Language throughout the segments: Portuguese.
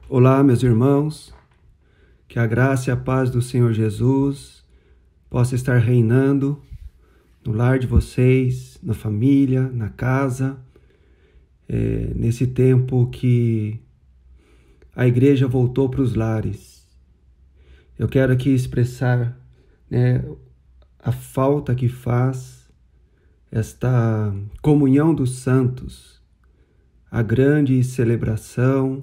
Olá, meus irmãos, que a graça e a paz do Senhor Jesus possa estar reinando no lar de vocês, na família, na casa, nesse tempo que a igreja voltou para os lares. Eu quero aqui expressar, a falta que faz esta comunhão dos santos, a grande celebração,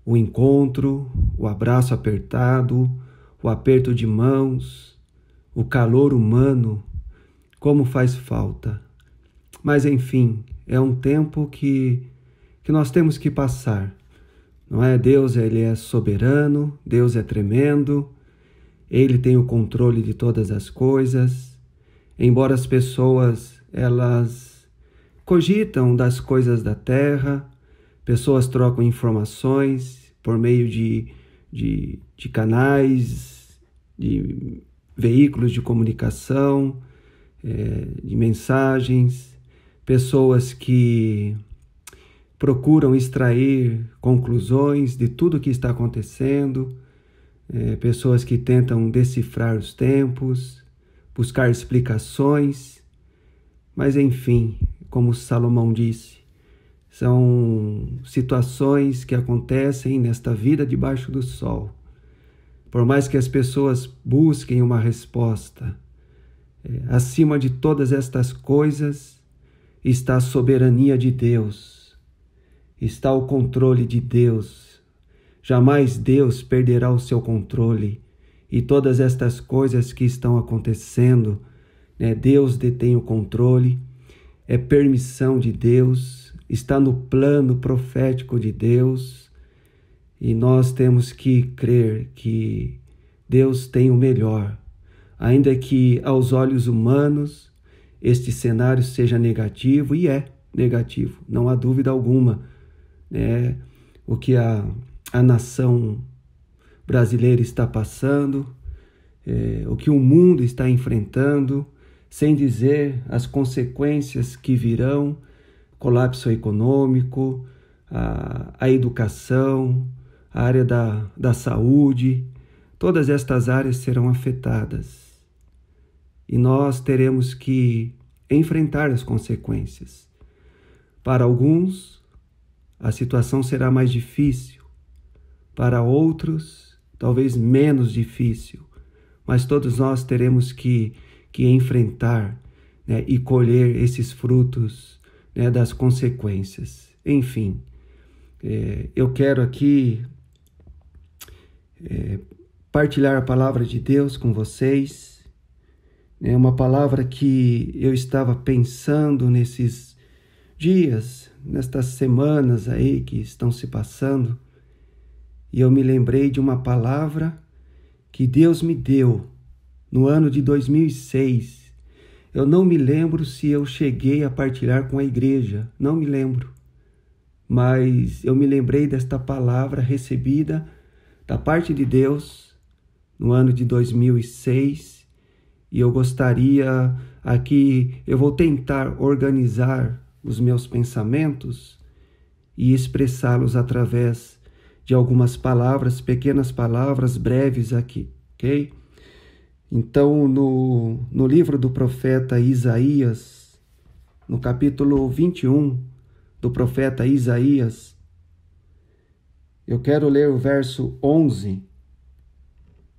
o encontro, o abraço apertado, o aperto de mãos, o calor humano, como faz falta. Mas enfim, é um tempo que nós temos que passar. Não é? Deus, Ele é soberano, Deus é tremendo, Ele tem o controle de todas as coisas. Embora as pessoas, elas cogitam das coisas da terra, pessoas trocam informações por meio de canais, de veículos de comunicação, de mensagens, pessoas que procuram extrair conclusões de tudo o que está acontecendo, pessoas que tentam decifrar os tempos, buscar explicações, mas enfim, como Salomão disse, são situações que acontecem nesta vida debaixo do sol. Por mais que as pessoas busquem uma resposta, acima de todas estas coisas está a soberania de Deus, está o controle de Deus. Jamais Deus perderá o seu controle e todas estas coisas que estão acontecendo, Deus detém o controle, é permissão de Deus, está no plano profético de Deus, e nós temos que crer que Deus tem o melhor. Ainda que aos olhos humanos este cenário seja negativo, e é negativo, não há dúvida alguma, o que a nação brasileira está passando, o que o mundo está enfrentando, sem dizer as consequências que virão, colapso econômico, a educação, a área da saúde, todas estas áreas serão afetadas. E nós teremos que enfrentar as consequências. Para alguns, a situação será mais difícil, para outros, talvez menos difícil, mas todos nós teremos que enfrentar, e colher esses frutos, das consequências. Enfim, eu quero aqui partilhar a palavra de Deus com vocês. É uma palavra que eu estava pensando nesses dias, nestas semanas aí que estão se passando, e eu me lembrei de uma palavra que Deus me deu no ano de 2006. Eu não me lembro se eu cheguei a partilhar com a igreja, não me lembro. Mas eu me lembrei desta palavra recebida da parte de Deus no ano de 2006, e eu gostaria aqui, eu vou tentar organizar os meus pensamentos e expressá-los através de algumas palavras, pequenas palavras breves aqui, ok? Então, no livro do profeta Isaías, no capítulo 21 do profeta Isaías, eu quero ler o verso 11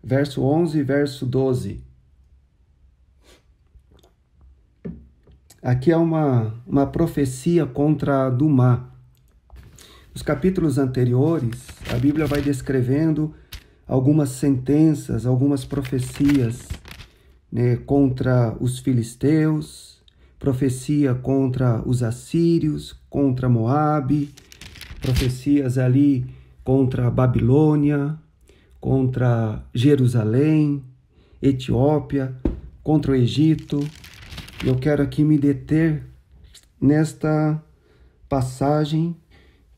e verso 12. Aqui é uma profecia contra Dumá. Nos capítulos anteriores, a Bíblia vai descrevendo algumas sentenças, algumas profecias, contra os filisteus, profecia contra os assírios, contra Moabe, profecias ali contra a Babilônia, contra Jerusalém, Etiópia, contra o Egito. Eu quero aqui me deter nesta passagem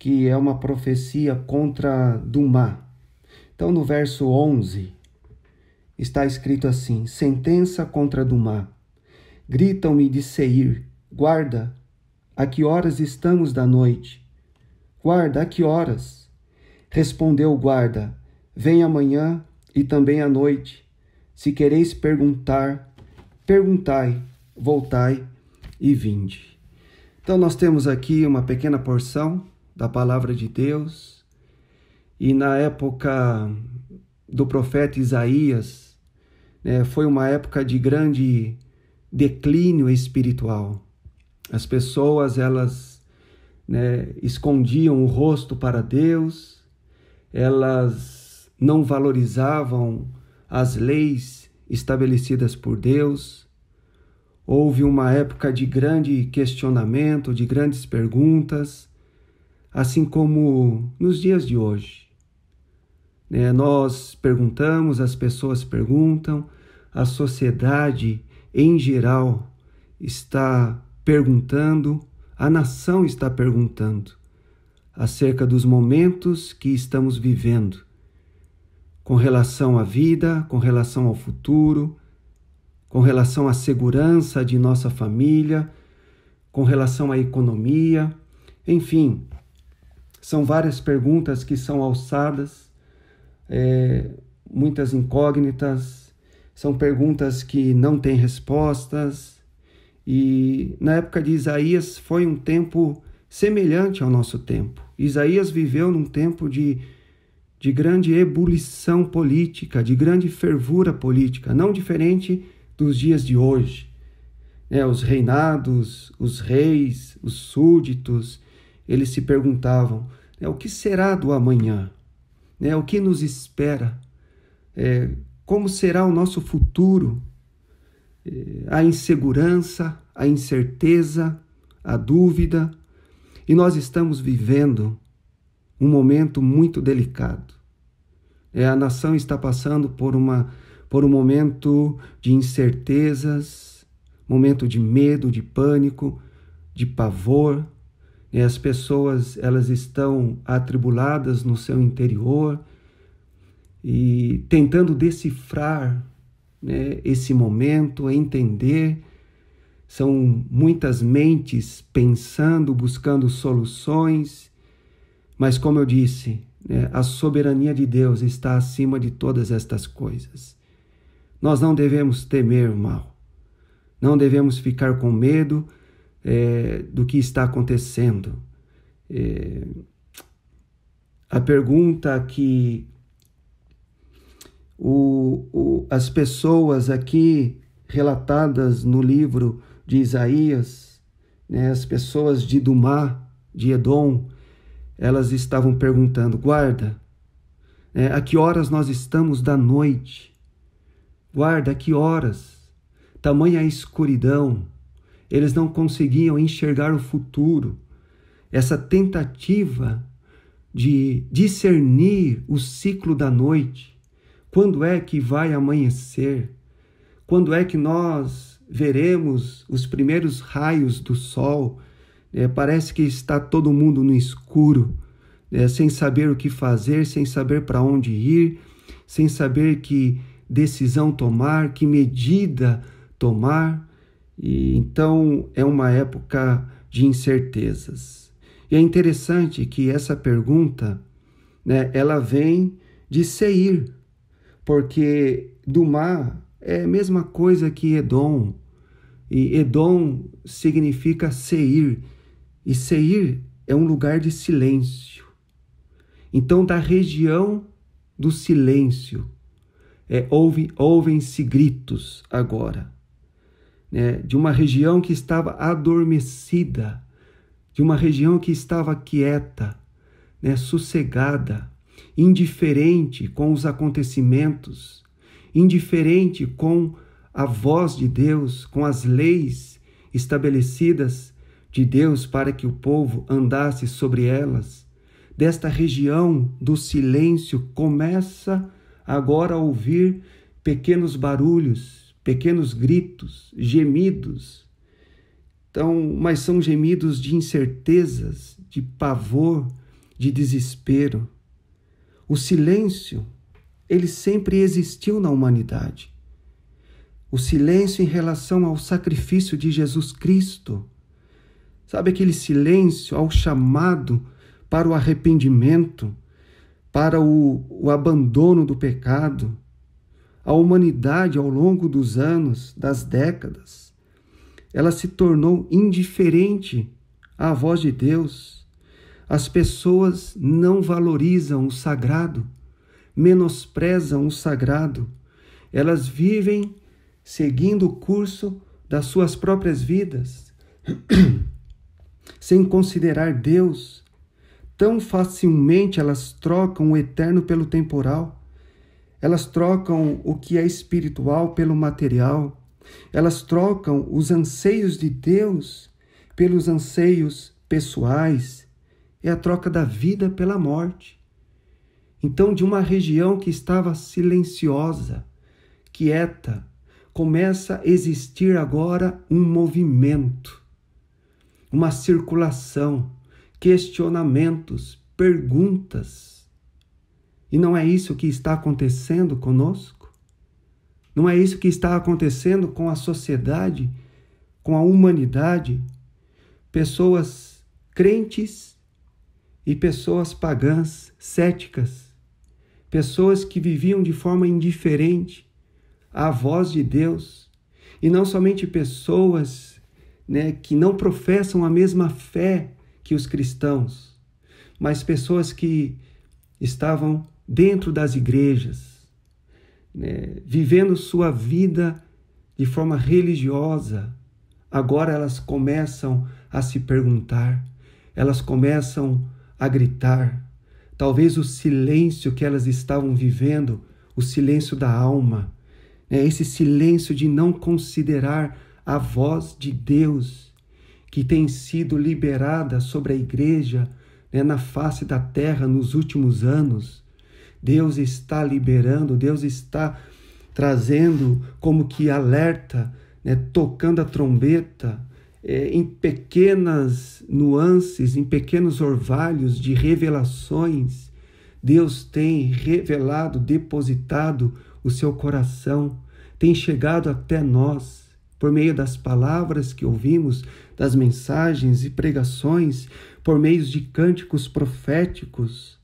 que é uma profecia contra Dumá. Então, no verso 11, está escrito assim: sentença contra Dumá. Gritam-me de Seir, guarda, a que horas estamos da noite? Guarda, a que horas? Respondeu o guarda: vem amanhã e também à noite. Se quereis perguntar, perguntai, voltai e vinde. Então nós temos aqui uma pequena porção da palavra de Deus. E na época do profeta Isaías, foi uma época de grande declínio espiritual. As pessoas, elas escondiam o rosto para Deus, elas não valorizavam as leis estabelecidas por Deus. Houve uma época de grande questionamento, de grandes perguntas, assim como nos dias de hoje. Nós perguntamos, as pessoas perguntam, a sociedade em geral está perguntando, a nação está perguntando acerca dos momentos que estamos vivendo, com relação à vida, com relação ao futuro, com relação à segurança de nossa família, com relação à economia, enfim, são várias perguntas que são alçadas, muitas incógnitas, são perguntas que não têm respostas. E na época de Isaías foi um tempo semelhante ao nosso tempo. Isaías viveu num tempo de grande ebulição política, de grande fervura política, não diferente dos dias de hoje. Os reinados, os reis, os súditos, eles se perguntavam, o que será do amanhã? O que nos espera? Como será o nosso futuro? A insegurança, a incerteza, a dúvida. E nós estamos vivendo um momento muito delicado. A nação está passando por um momento de incertezas, momento de medo, de pânico, de pavor. As pessoas, elas estão atribuladas no seu interior e tentando decifrar esse momento, entender. São muitas mentes pensando, buscando soluções, mas como eu disse, a soberania de Deus está acima de todas estas coisas. Nós não devemos temer o mal, não devemos ficar com medo do que está acontecendo. A pergunta que as pessoas aqui relatadas no livro de Isaías, as pessoas de Dumá, de Edom, elas estavam perguntando: guarda, a que horas nós estamos da noite? Guarda, a que horas? Tamanha a escuridão. Eles não conseguiam enxergar o futuro. Essa tentativa de discernir o ciclo da noite. Quando é que vai amanhecer? Quando é que nós veremos os primeiros raios do sol? Parece que está todo mundo no escuro, sem saber o que fazer, sem saber para onde ir, sem saber que decisão tomar, que medida tomar. E então é uma época de incertezas. E é interessante que essa pergunta, ela vem de Seir, porque Dumá é a mesma coisa que Edom, e Edom significa Seir, e Seir é um lugar de silêncio. Então, da região do silêncio, ouvem-se gritos agora, de uma região que estava adormecida, de uma região que estava quieta, sossegada, indiferente com os acontecimentos, indiferente com a voz de Deus, com as leis estabelecidas de Deus para que o povo andasse sobre elas. Desta região do silêncio começa agora a ouvir pequenos barulhos, pequenos gritos, gemidos. Então, mas são gemidos de incertezas, de pavor, de desespero. O silêncio, ele sempre existiu na humanidade. O silêncio em relação ao sacrifício de Jesus Cristo. Sabe aquele silêncio ao chamado para o arrependimento, para o abandono do pecado, a humanidade ao longo dos anos, das décadas, ela se tornou indiferente à voz de Deus. As pessoas não valorizam o sagrado, menosprezam o sagrado. Elas vivem seguindo o curso das suas próprias vidas, sem considerar Deus. Tão facilmente elas trocam o eterno pelo temporal. Elas trocam o que é espiritual pelo material. Elas trocam os anseios de Deus pelos anseios pessoais. É a troca da vida pela morte. Então, de uma região que estava silenciosa, quieta, começa a existir agora um movimento, uma circulação, questionamentos, perguntas. E não é isso que está acontecendo conosco? Não é isso que está acontecendo com a sociedade, com a humanidade? Pessoas crentes e pessoas pagãs, céticas, pessoas que viviam de forma indiferente à voz de Deus, e não somente pessoas, que não professam a mesma fé que os cristãos, mas pessoas que estavam dentro das igrejas, vivendo sua vida de forma religiosa. Agora elas começam a se perguntar, elas começam a gritar. Talvez o silêncio que elas estavam vivendo, o silêncio da alma, esse silêncio de não considerar a voz de Deus que tem sido liberada sobre a igreja, na face da terra nos últimos anos. Deus está liberando, Deus está trazendo como que alerta, tocando a trombeta, em pequenas nuances, em pequenos orvalhos de revelações. Deus tem revelado, depositado o seu coração, tem chegado até nós por meio das palavras que ouvimos, das mensagens e pregações, por meio de cânticos proféticos.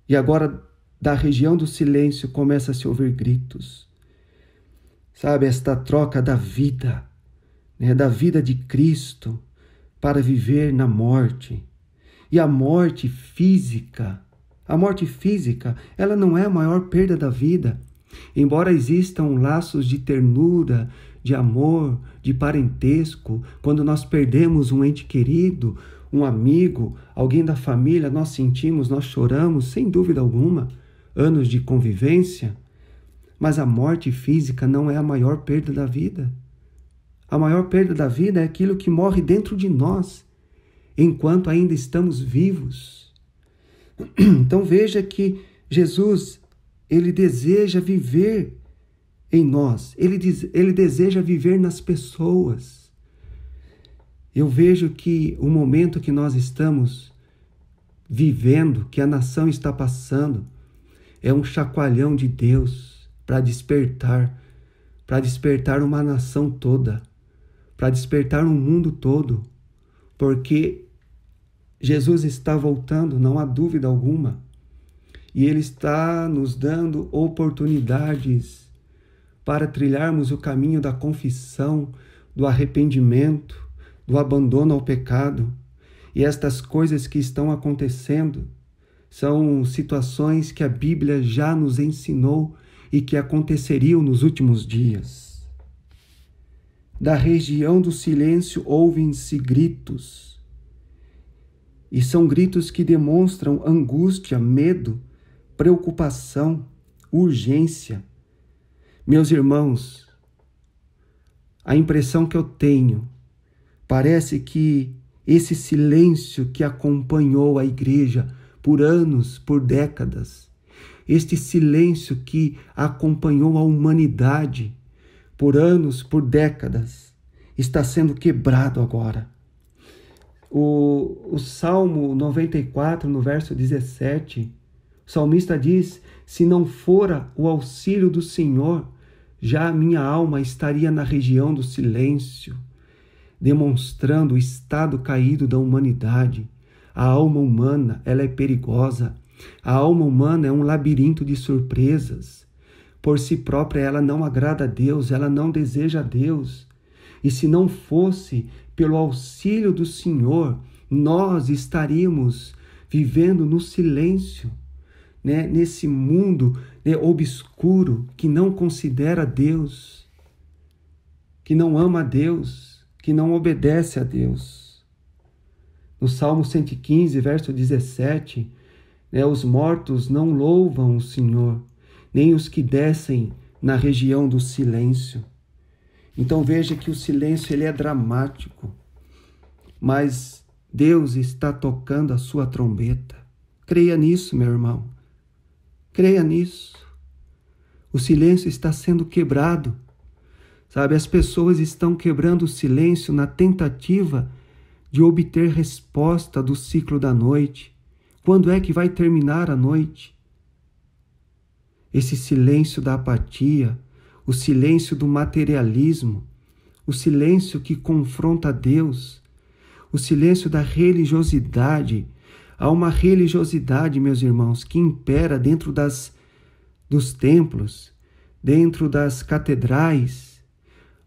E agora, da região do silêncio, começa a se ouvir gritos. Sabe, esta troca da vida, da vida de Cristo para viver na morte. E a morte física, ela não é a maior perda da vida. Embora existam laços de ternura, de amor, de parentesco, quando nós perdemos um ente querido, um amigo, alguém da família, nós sentimos, nós choramos, sem dúvida alguma, anos de convivência, mas a morte física não é a maior perda da vida. A maior perda da vida é aquilo que morre dentro de nós, enquanto ainda estamos vivos. Então veja que Jesus, ele deseja viver em nós, ele deseja viver nas pessoas. Eu vejo que o momento que nós estamos vivendo, que a nação está passando, é um chacoalhão de Deus para despertar uma nação toda, para despertar um mundo todo, porque Jesus está voltando, não há dúvida alguma, e Ele está nos dando oportunidades para trilharmos o caminho da confissão, do arrependimento, do abandono ao pecado. E estas coisas que estão acontecendo são situações que a Bíblia já nos ensinou e que aconteceriam nos últimos dias. Da região do silêncio ouvem-se gritos, e são gritos que demonstram angústia, medo, preocupação, urgência. Meus irmãos, a impressão que eu tenho, parece que esse silêncio que acompanhou a igreja por anos, por décadas, este silêncio que acompanhou a humanidade por anos, por décadas, está sendo quebrado agora. O Salmo 94, no verso 17, o salmista diz: se não fora o auxílio do Senhor, já a minha alma estaria na região do silêncio, demonstrando o estado caído da humanidade. A alma humana, ela é perigosa, A alma humana é um labirinto de surpresas. Por si própria, ela não agrada a Deus, ela não deseja a Deus. E se não fosse pelo auxílio do Senhor, nós estaríamos vivendo no silêncio, né? Nesse mundo, né, obscuro, que não considera Deus, que não ama a Deus, que não obedece a Deus. No Salmo 115, verso 17, né, os mortos não louvam o Senhor, nem os que descem na região do silêncio. Então veja que o silêncio ele é dramático, mas Deus está tocando a sua trombeta. Creia nisso, meu irmão. Creia nisso. O silêncio está sendo quebrado. Sabe, as pessoas estão quebrando o silêncio na tentativa de obter resposta do ciclo da noite. Quando é que vai terminar a noite? Esse silêncio da apatia, o silêncio do materialismo, o silêncio que confronta Deus, o silêncio da religiosidade. Há uma religiosidade, meus irmãos, que impera dentro dos templos, dentro das catedrais.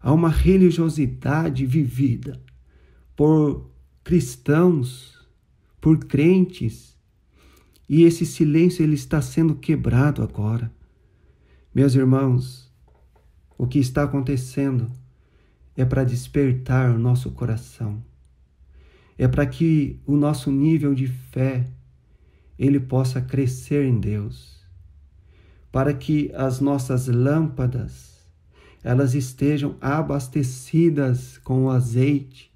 Há uma religiosidade vivida por cristãos, por crentes, e esse silêncio ele está sendo quebrado agora. Meus irmãos, o que está acontecendo é para despertar o nosso coração. É para que o nosso nível de fé ele possa crescer em Deus. Para que as nossas lâmpadas elas estejam abastecidas com o azeite.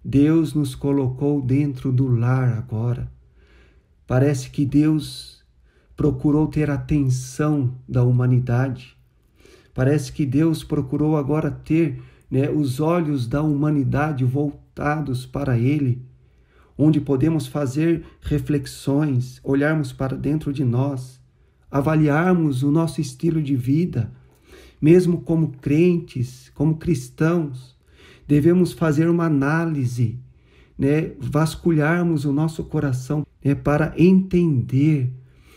Deus nos colocou dentro do lar agora. Parece que Deus procurou ter a atenção da humanidade. Parece que Deus procurou agora ter, né, os olhos da humanidade voltados para Ele, onde podemos fazer reflexões, olharmos para dentro de nós, avaliarmos o nosso estilo de vida. Mesmo como crentes, como cristãos, devemos fazer uma análise, né? Vasculharmos o nosso coração, né? Para entender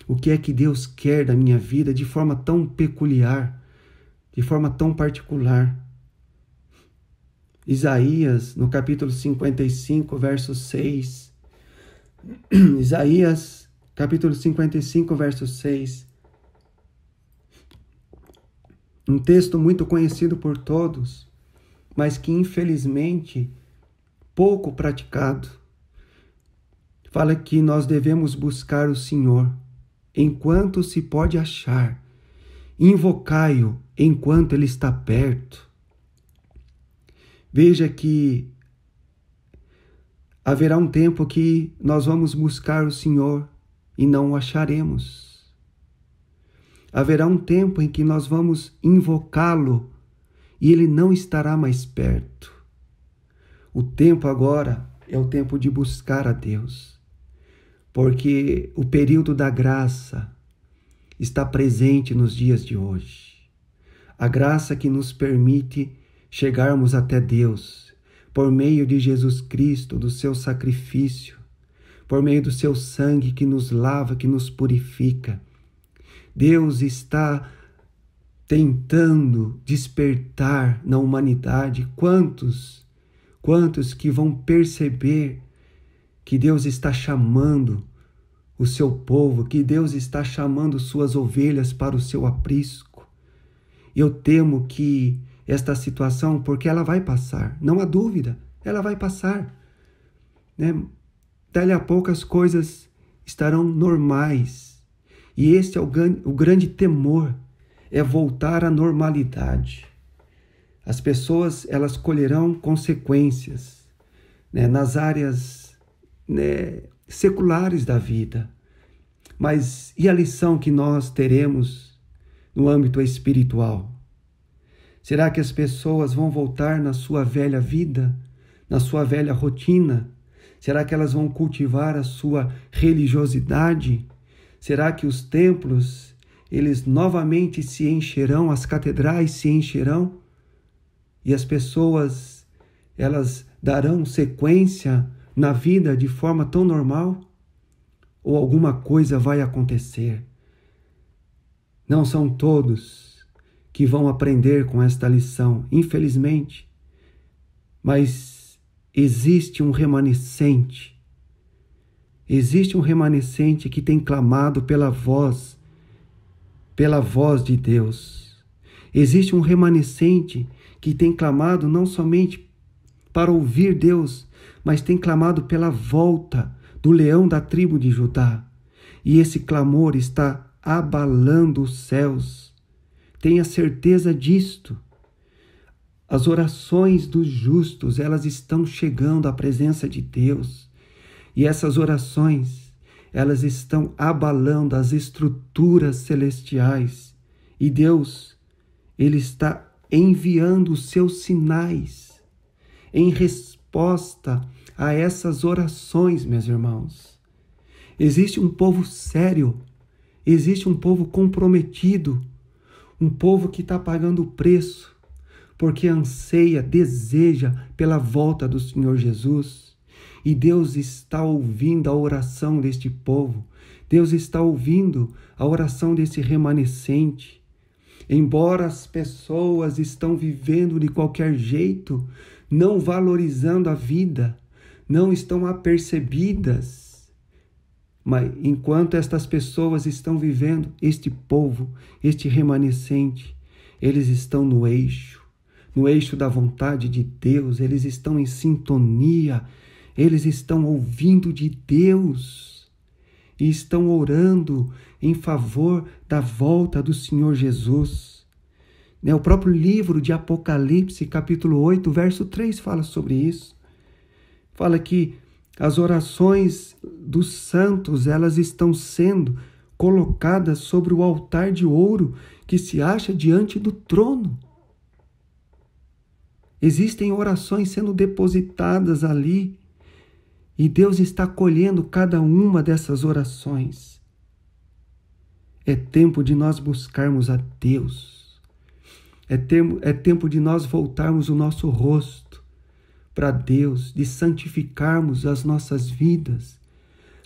o que é que Deus quer da minha vida de forma tão peculiar, de forma tão particular. Isaías, no capítulo 55, verso 6. Isaías, capítulo 55, verso 6. Um texto muito conhecido por todos, mas que infelizmente pouco praticado. Fala que nós devemos buscar o Senhor enquanto se pode achar, invocai-o enquanto Ele está perto. Veja que haverá um tempo que nós vamos buscar o Senhor e não o acharemos. Haverá um tempo em que nós vamos invocá-lo e Ele não estará mais perto. O tempo agora é o tempo de buscar a Deus, porque o período da graça está presente nos dias de hoje. A graça que nos permite chegarmos até Deus por meio de Jesus Cristo, do seu sacrifício, por meio do seu sangue que nos lava, que nos purifica. Deus está tentando despertar na humanidade quantos que vão perceber que Deus está chamando o seu povo, que Deus está chamando suas ovelhas para o seu aprisco. Eu temo que esta situação, porque ela vai passar, não há dúvida, ela vai passar, né? Dali a pouco as coisas estarão normais. E este é o grande temor, é voltar à normalidade. As pessoas, elas colherão consequências, né, nas áreas, né, seculares da vida. Mas e a lição que nós teremos no âmbito espiritual? Será que as pessoas vão voltar na sua velha vida, na sua velha rotina? Será que elas vão cultivar a sua religiosidade? Será que os templos, eles novamente se encherão, as catedrais se encherão? E as pessoas, elas darão sequência na vida de forma tão normal? ou alguma coisa vai acontecer. Não são todos que vão aprender com esta lição, infelizmente, mas existe um remanescente. Existe um remanescente que tem clamado pela voz de Deus. Existe um remanescente que tem clamado não somente para ouvir Deus, mas tem clamado pela volta do leão da tribo de Judá. E esse clamor está abalando os céus. Tenha certeza disto. As orações dos justos, elas estão chegando à presença de Deus. E essas orações, elas estão abalando as estruturas celestiais. E Deus, Ele está enviando os seus sinais em resposta a essas orações, meus irmãos. Existe um povo sério, existe um povo comprometido, um povo que está pagando o preço, porque anseia, deseja pela volta do Senhor Jesus. E Deus está ouvindo a oração deste povo. Deus está ouvindo a oração desse remanescente. Embora as pessoas estão vivendo de qualquer jeito, não valorizando a vida, não estão apercebidas. Mas enquanto estas pessoas estão vivendo, este povo, este remanescente, eles estão no eixo da vontade de Deus, eles estão em sintonia, eles estão ouvindo de Deus e estão orando em favor da volta do Senhor Jesus. O próprio livro de Apocalipse, capítulo 8, verso 3, fala sobre isso. Fala que as orações dos santos, elas estão sendo colocadas sobre o altar de ouro que se acha diante do trono. Existem orações sendo depositadas ali e Deus está colhendo cada uma dessas orações. É tempo de nós buscarmos a Deus. É tempo de nós voltarmos o nosso rosto para Deus, de santificarmos as nossas vidas,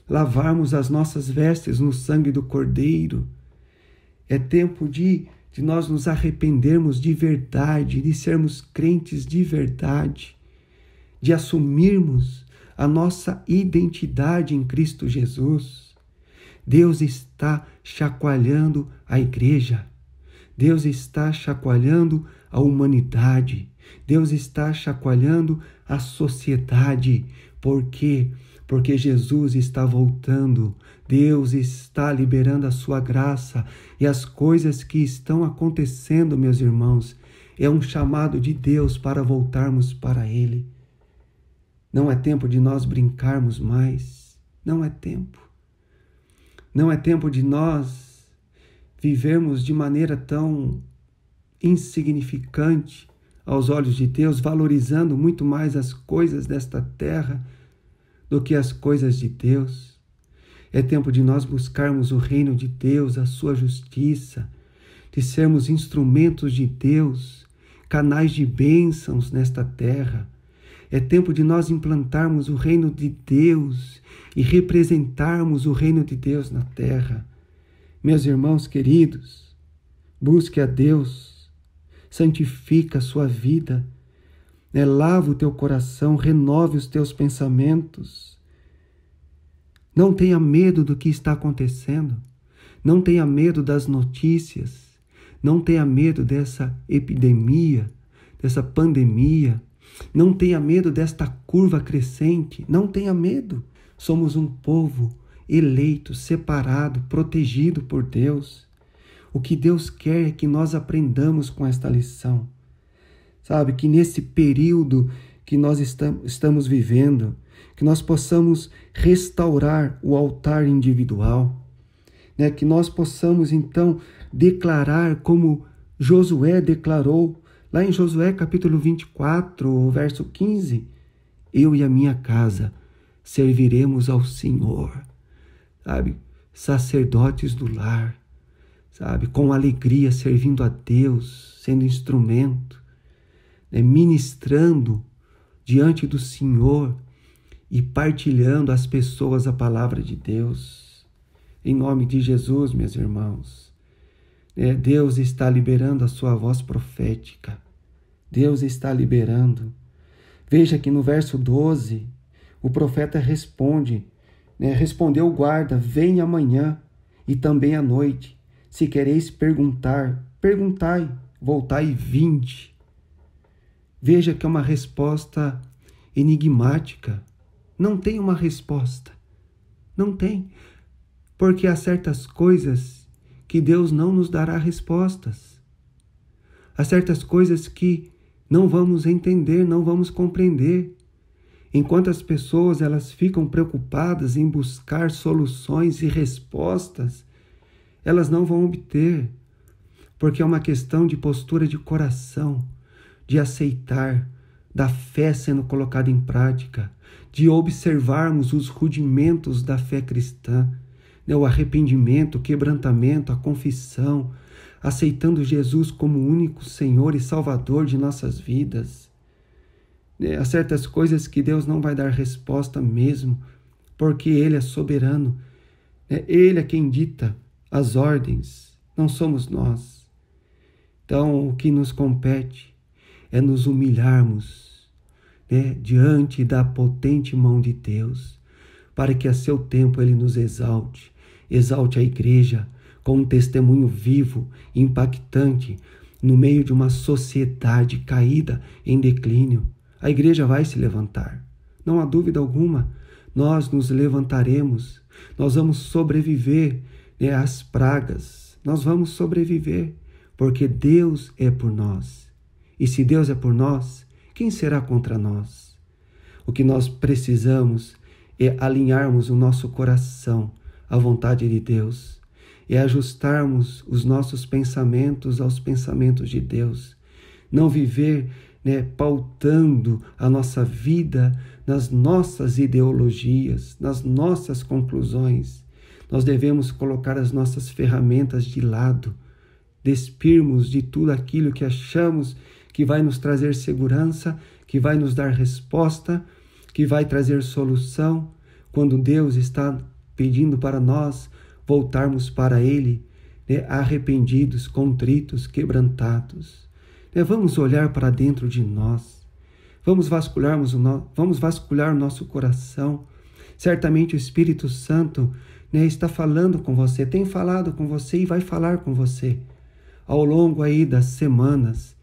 lavarmos as nossas vestes no sangue do Cordeiro. É tempo de nós nos arrependermos de verdade, de sermos crentes de verdade, de assumirmos a nossa identidade em Cristo Jesus. Deus está chacoalhando a igreja. Deus está chacoalhando a humanidade. Deus está chacoalhando a sociedade. Por quê? Porque Jesus está voltando. Deus está liberando a sua graça. E as coisas que estão acontecendo, meus irmãos, é um chamado de Deus para voltarmos para Ele. Não é tempo de nós brincarmos mais. Não é tempo. Não é tempo de nós vivermos de maneira tão insignificante aos olhos de Deus, valorizando muito mais as coisas desta terra do que as coisas de Deus. É tempo de nós buscarmos o reino de Deus, a sua justiça, de sermos instrumentos de Deus, canais de bênçãos nesta terra. É tempo de nós implantarmos o reino de Deus e representarmos o reino de Deus na terra. Meus irmãos queridos, busque a Deus, santifica a sua vida, lava o teu coração, renove os teus pensamentos. Não tenha medo do que está acontecendo, não tenha medo das notícias, não tenha medo dessa epidemia, dessa pandemia, não tenha medo desta curva crescente, não tenha medo. Somos um povo eleito, separado, protegido por Deus. O que Deus quer é que nós aprendamos com esta lição. Sabe, que nesse período que nós estamos vivendo, que nós possamos restaurar o altar individual, que nós possamos então declarar como Josué declarou, lá em Josué capítulo 24, verso 15, eu e a minha casa serviremos ao Senhor, sabe, sacerdotes do lar, sabe, com alegria servindo a Deus, sendo instrumento, ministrando diante do Senhor e partilhando às pessoas a palavra de Deus. em nome de Jesus, meus irmãos. Deus está liberando a sua voz profética. Deus está liberando. Veja que no verso 12, o profeta responde, respondeu o guarda: venha amanhã e também à noite. Se quereis perguntar, perguntai, voltai e vinde. Veja que é uma resposta enigmática. Não tem uma resposta. Não tem. Porque há certas coisas que Deus não nos dará respostas. Há certas coisas que não vamos entender, não vamos compreender. Enquanto as pessoas elas ficam preocupadas em buscar soluções e respostas, elas não vão obter, porque é uma questão de postura de coração, de aceitar, da fé sendo colocada em prática, de observarmos os rudimentos da fé cristã, o arrependimento, o quebrantamento, a confissão, aceitando Jesus como o único Senhor e Salvador de nossas vidas. Há certas coisas que Deus não vai dar resposta mesmo, porque Ele é soberano. Ele é quem dita as ordens, não somos nós. Então, o que nos compete é nos humilharmos diante da potente mão de Deus, para que a seu tempo Ele nos exalte a igreja com um testemunho vivo, impactante, no meio de uma sociedade caída em declínio. A igreja vai se levantar, não há dúvida alguma. Nós nos levantaremos, nós vamos sobreviver às pragas, nós vamos sobreviver, porque Deus é por nós. E se Deus é por nós, quem será contra nós? O que nós precisamos é alinharmos o nosso coração à vontade de Deus, é ajustarmos os nossos pensamentos aos pensamentos de Deus, não viver pautando a nossa vida nas nossas ideologias, nas nossas conclusões. Nós devemos colocar as nossas ferramentas de lado, despirmos de tudo aquilo que achamos que vai nos trazer segurança, que vai nos dar resposta, que vai trazer solução, quando Deus está pedindo para nós voltarmos para Ele, arrependidos, contritos, quebrantados. Vamos olhar para dentro de nós, vamos vasculhar o nosso coração. Certamente o Espírito Santo está falando com você, tem falado com você e vai falar com você ao longo aí das semanas.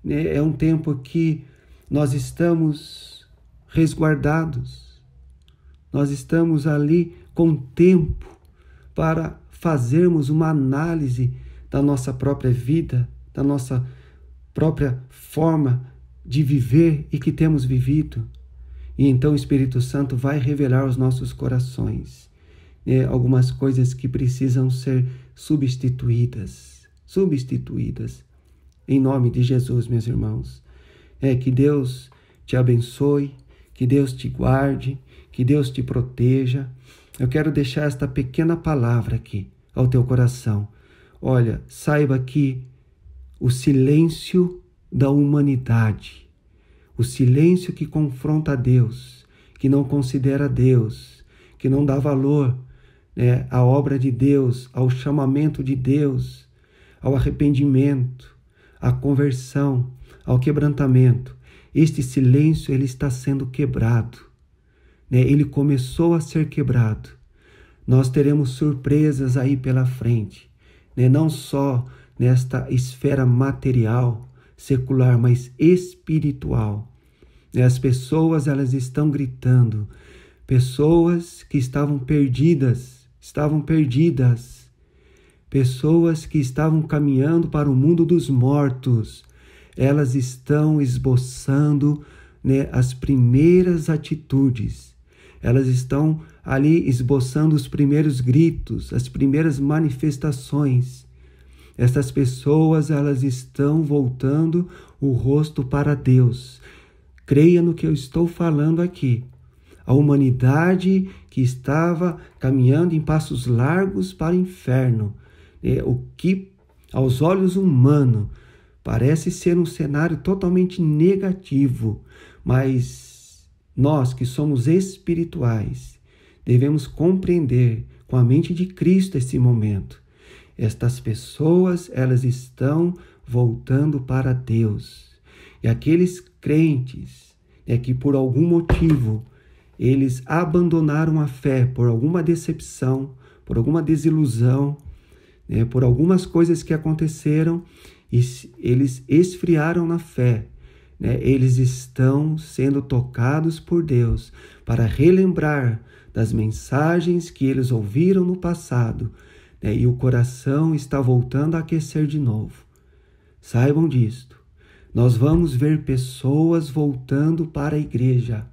É um tempo que nós estamos resguardados, nós estamos ali com tempo para fazermos uma análise da nossa própria vida, da nossa própria forma de viver e que temos vivido. E então o Espírito Santo vai revelar aos nossos corações algumas coisas que precisam ser substituídas. Em nome de Jesus, meus irmãos. Que Deus te abençoe, que Deus te guarde, que Deus te proteja. Eu quero deixar esta pequena palavra aqui ao teu coração. Olha, saiba que o silêncio da humanidade, o silêncio que confronta a Deus, que não considera Deus, que não dá valor à obra de Deus, ao chamamento de Deus, ao arrependimento, à conversão, ao quebrantamento. Este silêncio ele está sendo quebrado. Ele começou a ser quebrado. Nós teremos surpresas aí pela frente, não só nesta esfera material, secular, mas espiritual. As pessoas elas estão gritando, pessoas que estavam perdidas, pessoas que estavam caminhando para o mundo dos mortos, elas estão esboçando as primeiras atitudes, elas estão ali esboçando os primeiros gritos, as primeiras manifestações. Essas pessoas, elas estão voltando o rosto para Deus. Creia no que eu estou falando aqui. A humanidade que estava caminhando em passos largos para o inferno, o que aos olhos humanos parece ser um cenário totalmente negativo, mas nós que somos espirituais devemos compreender com a mente de Cristo esse momento. Estas pessoas, elas estão voltando para Deus. E aqueles crentes, que por algum motivo eles abandonaram a fé, por alguma decepção, por alguma desilusão, por algumas coisas que aconteceram, e eles esfriaram na fé. Eles estão sendo tocados por Deus para relembrar das mensagens que eles ouviram no passado, e o coração está voltando a aquecer de novo. Saibam disto. Nós vamos ver pessoas voltando para a igreja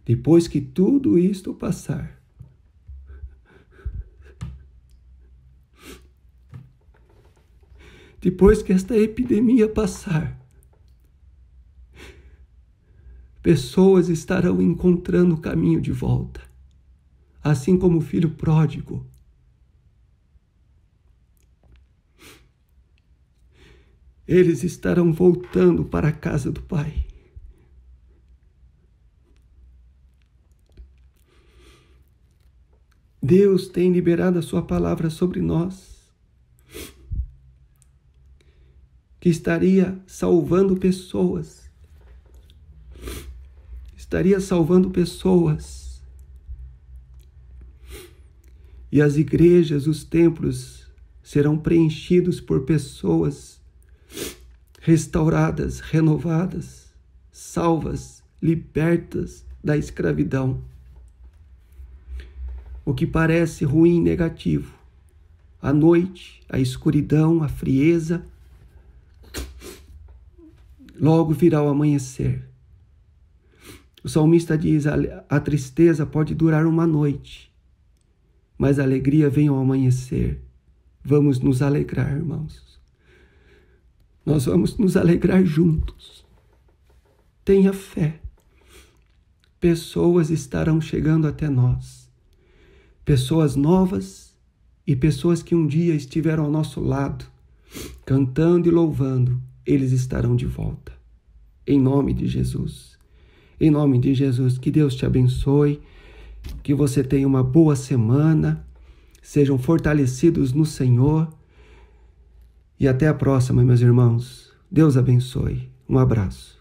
depois que tudo isto passar. Depois que esta epidemia passar, pessoas estarão encontrando o caminho de volta, assim como o filho pródigo. Eles estarão voltando para a casa do Pai. Deus tem liberado a sua palavra sobre nós, que estaria salvando pessoas. Estaria salvando pessoas. E as igrejas, os templos serão preenchidos por pessoas restauradas, renovadas, salvas, libertas da escravidão. O que parece ruim e negativo, a noite, a escuridão, a frieza, logo virá o amanhecer. O salmista diz: a tristeza pode durar uma noite, mas a alegria vem ao amanhecer. Vamos nos alegrar, irmãos. Nós vamos nos alegrar juntos. Tenha fé. Pessoas estarão chegando até nós. Pessoas novas e pessoas que um dia estiveram ao nosso lado, cantando e louvando, eles estarão de volta. Em nome de Jesus. Em nome de Jesus, que Deus te abençoe, que você tenha uma boa semana, sejam fortalecidos no Senhor. E até a próxima, meus irmãos. Deus abençoe. Um abraço.